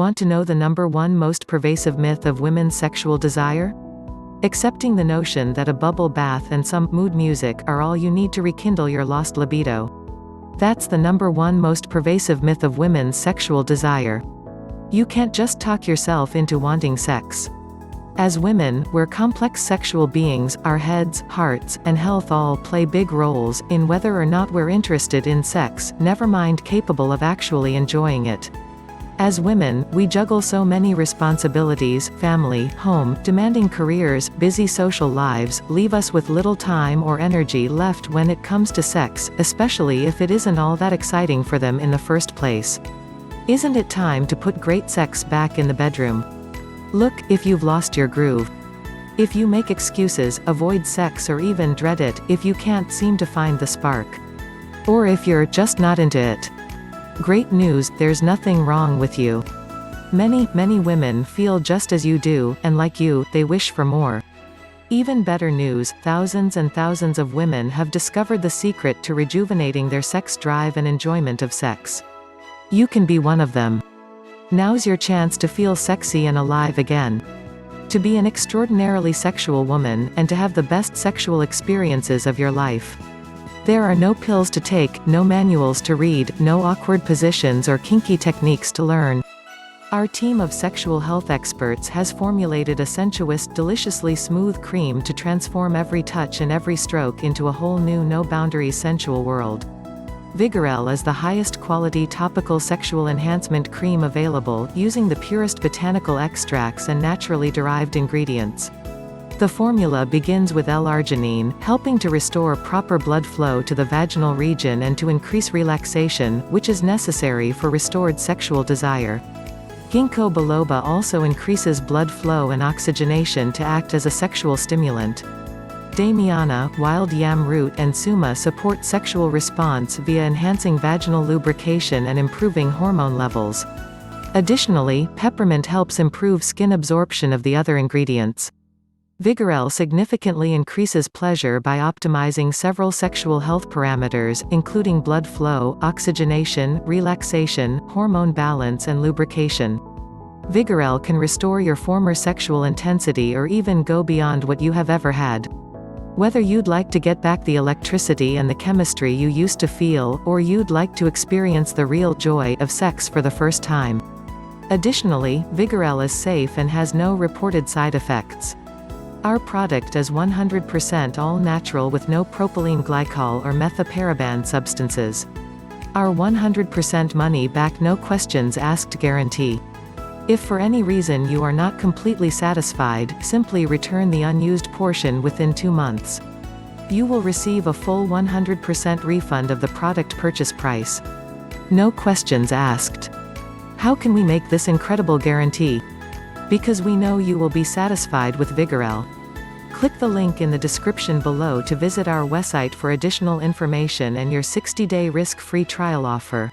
Want to know the #1 most pervasive myth of women's sexual desire? Accepting the notion that a bubble bath and some mood music are all you need to rekindle your lost libido. That's the #1 most pervasive myth of women's sexual desire. You can't just talk yourself into wanting sex. As women, we're complex sexual beings. Our heads, hearts, and health all play big roles in whether or not we're interested in sex, never mind capable of actually enjoying it. As women, we juggle so many responsibilities: family, home, demanding careers, busy social lives, leave us with little time or energy left when it comes to sex, especially if it isn't all that exciting for them in the first place. Isn't it time to put great sex back in the bedroom? Look, if you've lost your groove. If you make excuses, avoid sex, or even dread it, if you can't seem to find the spark. Or if you're just not into it. Great news, there's nothing wrong with you. Many women feel just as you do, and like you, they wish for more. Even better news, thousands and thousands of women have discovered the secret to rejuvenating their sex drive and enjoyment of sex. You can be one of them. Now's your chance to feel sexy and alive again. To be an extraordinarily sexual woman, and to have the best sexual experiences of your life. There are no pills to take, no manuals to read, no awkward positions or kinky techniques to learn. Our team of sexual health experts has formulated a sensuous, deliciously smooth cream to transform every touch and every stroke into a whole new no-boundaries sensual world. Vigorelle is the highest quality topical sexual enhancement cream available, using the purest botanical extracts and naturally derived ingredients. The formula begins with L-arginine, helping to restore proper blood flow to the vaginal region and to increase relaxation, which is necessary for restored sexual desire. Ginkgo biloba also increases blood flow and oxygenation to act as a sexual stimulant. Damiana, wild yam root, and suma support sexual response via enhancing vaginal lubrication and improving hormone levels. Additionally, peppermint helps improve skin absorption of the other ingredients. Vigorelle significantly increases pleasure by optimizing several sexual health parameters, including blood flow, oxygenation, relaxation, hormone balance, and lubrication. Vigorelle can restore your former sexual intensity or even go beyond what you have ever had. Whether you'd like to get back the electricity and the chemistry you used to feel, or you'd like to experience the real joy of sex for the first time. Additionally, Vigorelle is safe and has no reported side effects. Our product is 100% all-natural with no propylene glycol or methaparaban substances. Our 100% money-back no questions asked guarantee. If for any reason you are not completely satisfied, simply return the unused portion within 2 months. You will receive a full 100% refund of the product purchase price. No questions asked. How can we make this incredible guarantee? Because we know you will be satisfied with Vigorelle. Click the link in the description below to visit our website for additional information and your 60-day risk-free trial offer.